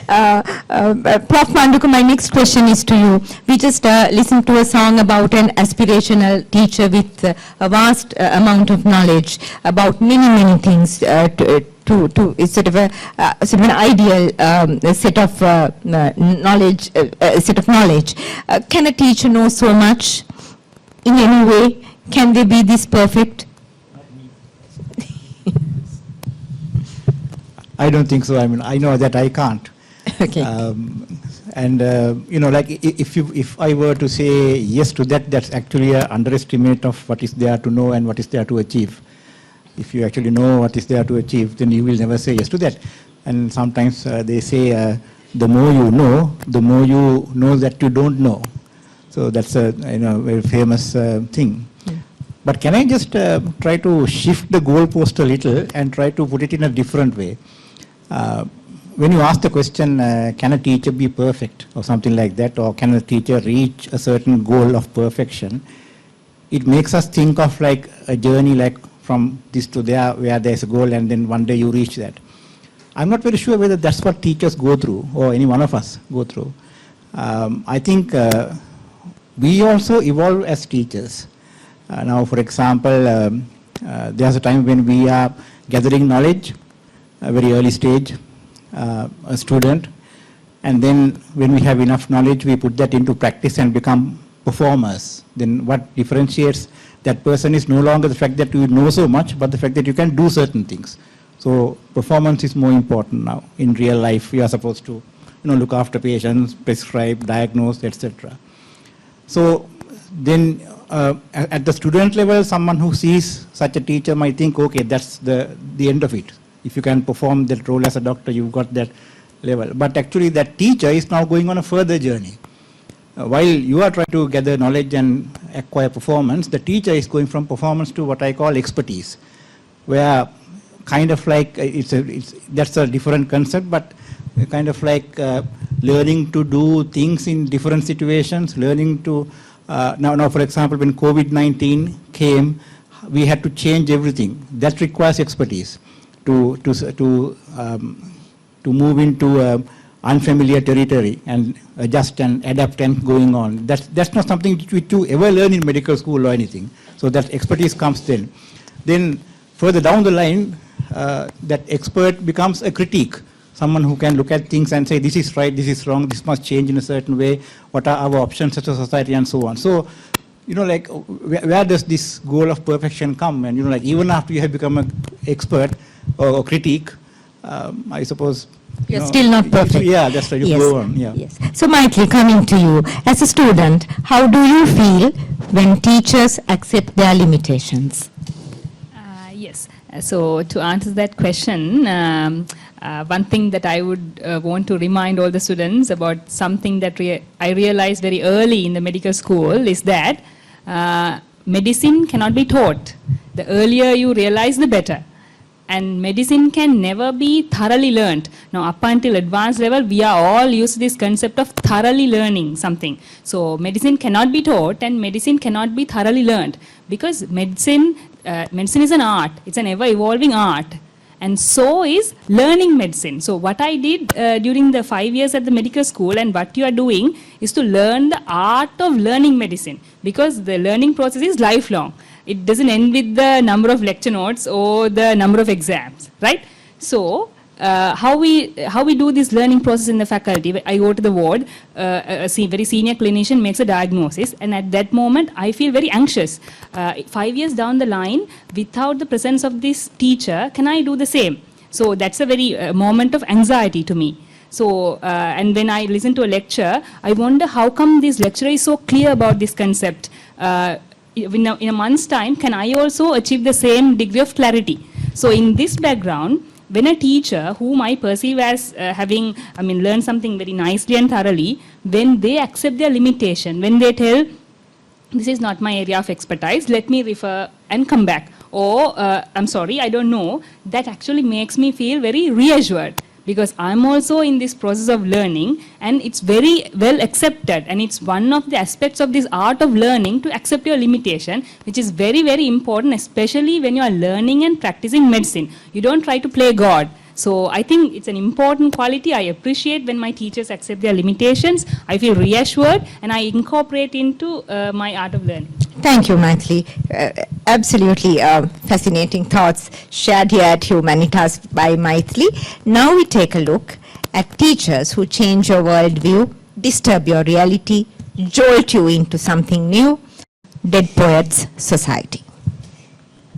Prof. Manduka, my next question is to you. We just listened to a song about an aspirational teacher with a vast amount of knowledge about many things to it's sort of an ideal set of knowledge. Can a teacher know so much in any way? Can they be this perfect? I don't think so. I mean, I know that I can't. Okay. You know, like if I were to say yes to that, that's actually an underestimate of what is there to know and what is there to achieve. If you actually know what is there to achieve, then you will never say yes to that. And sometimes they say, the more you know that you don't know. So that's a very famous thing. But can I just try to shift the goalpost a little and try to put it in a different way? When you ask the question, can a teacher be perfect or something like that, or can a teacher reach a certain goal of perfection, it makes us think of like a journey like from this to there where there's a goal and then one day you reach that. I'm not very sure whether that's what teachers go through or any one of us go through. I think we also evolve as teachers. Now, for example, there's a time when we are gathering knowledge, a very early stage, a student, and then when we have enough knowledge, we put that into practice and become performers. Then what differentiates that person is no longer the fact that you know so much, but the fact that you can do certain things. So performance is more important now. In real life, we are supposed to look after patients, prescribe, diagnose, etc. So then at the student level, someone who sees such a teacher might think, okay, that's the end of it. If you can perform that role as a doctor, you've got that level. But actually that teacher is now going on a further journey. While you are trying to gather knowledge and acquire performance, the teacher is going from performance to what I call expertise, where kind of like that's a different concept, but kind of like learning to do things in different situations, learning to now for example, when COVID-19 came, we had to change everything. That requires expertise to move into unfamiliar territory and adjust and adapt and going on. That's not something which you ever learn in medical school or anything. So that expertise comes then. Then further down the line, that expert becomes a critique. Someone who can look at things and say, this is right, this is wrong, this must change in a certain way, what are our options as a society and so on. So, like where does this goal of perfection come? And like even after you have become an expert or critique, I suppose you're still not perfect. Yeah, that's right. You go on. Yeah. Yes. So, Michael, coming to you as a student, how do you feel when teachers accept their limitations? Yes. So, to answer that question, one thing that I would want to remind all the students about something that I realized very early in the medical school is that medicine cannot be taught. The earlier you realize, the better. And medicine can never be thoroughly learned. Now, up until advanced level, we are all used to this concept of thoroughly learning something. So, medicine cannot be taught and medicine cannot be thoroughly learned because medicine is an art. It's an ever-evolving art. And so is learning medicine. So what I did during the 5 years at the medical school and what you are doing is to learn the art of learning medicine because the learning process is lifelong. It doesn't end with the number of lecture notes or the number of exams, right? So how we do this learning process in the faculty, I go to the ward, a very senior clinician makes a diagnosis, and at that moment I feel very anxious. 5 years down the line, without the presence of this teacher, can I do the same? So that's a very moment of anxiety to me. So, and when I listen to a lecture, I wonder how come this lecturer is so clear about this concept. In a month's time, can I also achieve the same degree of clarity? So in this background, when a teacher whom I perceive as having learned something very nicely and thoroughly, when they accept their limitation, when they tell, this is not my area of expertise, let me refer and come back. Or, I'm sorry, I don't know, that actually makes me feel very reassured. Because I'm also in this process of learning and it's very well accepted, and it's one of the aspects of this art of learning to accept your limitation, which is very, very important, especially when you are learning and practicing medicine. You don't try to play God. So I think it's an important quality. I appreciate when my teachers accept their limitations. I feel reassured and I incorporate into my art of learning. Thank you, Maithili. Absolutely fascinating thoughts shared here at Humanitas by Maithili. Now we take a look at teachers who change your worldview, disturb your reality, jolt you into something new. Dead Poets Society.